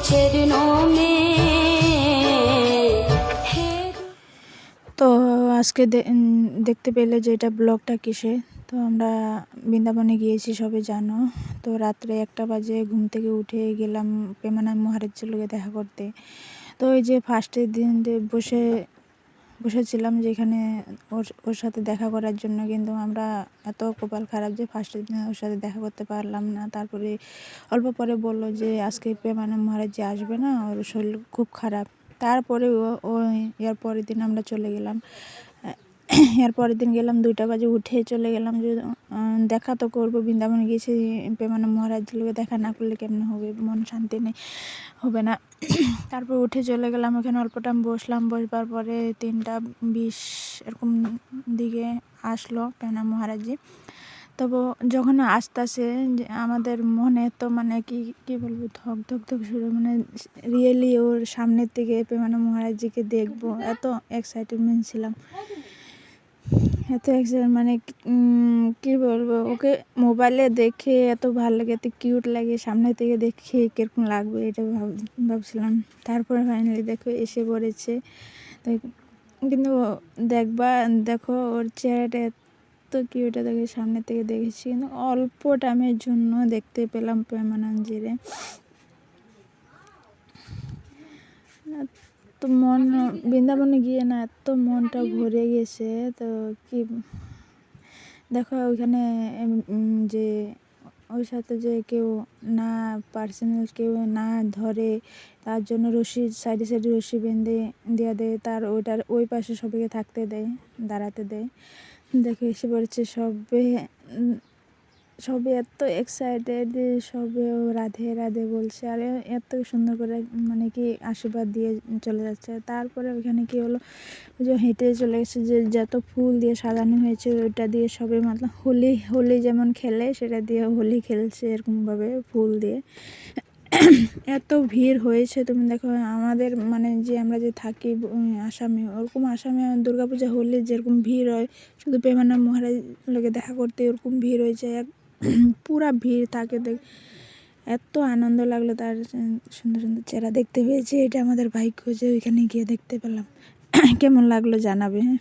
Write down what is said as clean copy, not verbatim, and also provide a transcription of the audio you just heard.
चरणों में है। তো আজকে দেখতে পেলে যে এটা ব্লগটা কিসে, তো আমরা বৃন্দাবনে গিয়েছি সবে জানো। তো রাত্রে 1টা বাজে ঘুম থেকে উঠে গেলাম প্রেমানন্দ মহারাজের লোকে দেখা করতে। তো ওই যে ফার্স্টের দিন বসেছিলাম যেখানে ওর সাথে দেখা করার জন্য, কিন্তু আমরা এত কপাল খারাপ যে ফার্স্টের দিন ওর সাথে দেখা করতে পারলাম না। তারপরে অল্প পরে বলল যে আজকে প্রেমানন্দ মহারাজ যে আসবে না, ওর শরীর খুব খারাপ। তারপরে ও এর পরের দিন আমরা চলে গেলাম। এর পরের দিন গেলাম 2টা বাজে, উঠে চলে গেলাম যে দেখা তো করবো, বৃন্দাবনে গিয়েছি প্রেমানন্দ মহারাজের লোকে দেখা না করলে কেমন হবে, মন শান্তি নেই হবে না। তারপর উঠে চলে গেলাম, ওখানে অল্প টাইম বসলাম। বসবার পরে 3টা 20 এরকম দিকে আসলো প্রেমানন্দ মহারাজজি। তবু যখন আসতেছে আমাদের মনে তো মানে কি বলবো, ধক ধক ধক শুরু, মানে রিয়েলি ওর সামনের থেকে প্রেমানন্দ মহারাজজিকে দেখবো, এত এক্সাইটেডমেন্ট ছিলাম, এত এক্সাইটেড মানে কি বলবো। ওকে মোবাইলে দেখে এত ভালো লাগে, এত কিউট লাগে, সামনে থেকে দেখে কিরকম লাগবে এটা ভাবছিলাম। তারপরে ফাইনালি দেখো এসে পড়েছে। তো কিন্তু দেখো ওর চেহারাটা এত কিউট, দেখে সামনে থেকে দেখেছি, কিন্তু অল্প টাইমের জন্য দেখতে পেলাম প্রেমানন্দজিরে। তো মন বৃন্দাবনে গিয়ে না এত মনটা ভরে গেছে। তো কি দেখো ওইখানে যে ওর সাথে যে কেউ না, পার্সোনাল কেউ না ধরে, তার জন্য রশি সাইডে সাইডে রশি বেঁধে দেওয়া দেয়, তার ওই পাশে সবাইকে থাকতে দেয়, দাঁড়াতে দেয়। দেখে এসে পড়েছে সবে এত এক্সাইটেড, সবে রাধে রাধে বলছে, আর এত সুন্দর করে মানে কি আশীর্বাদ দিয়ে চলে যাচ্ছে। তারপরে ওইখানে কি হলো, যে হেঁটে চলে গেছে, যে যত ফুল দিয়ে সাজানো হয়েছে ওইটা দিয়ে সবে মতলব হোলি যেমন খেলে সেটা দিয়ে হোলি খেলছে এরকমভাবে ফুল দিয়ে। এত ভিড় হয়েছে, তুমি দেখো আমাদের মানে যে আমরা যে থাকি আসামে, ওরকম আসামে দুর্গাপূজা হলে যেরকম ভিড় হয়, শুধু প্রেমানন্দ মহারাজ লোকে দেখা করতে ওরকম ভিড় হয়েছে, পুরা ভিড় থাকে। এত আনন্দ লাগলো, তার সুন্দর সুন্দর চেহারা দেখতে পেয়েছি। এটা আমাদের ভাগ্য যে ওইখানে গিয়ে দেখতে পেলাম। কেমন লাগলো জানাবে, হ্যাঁ।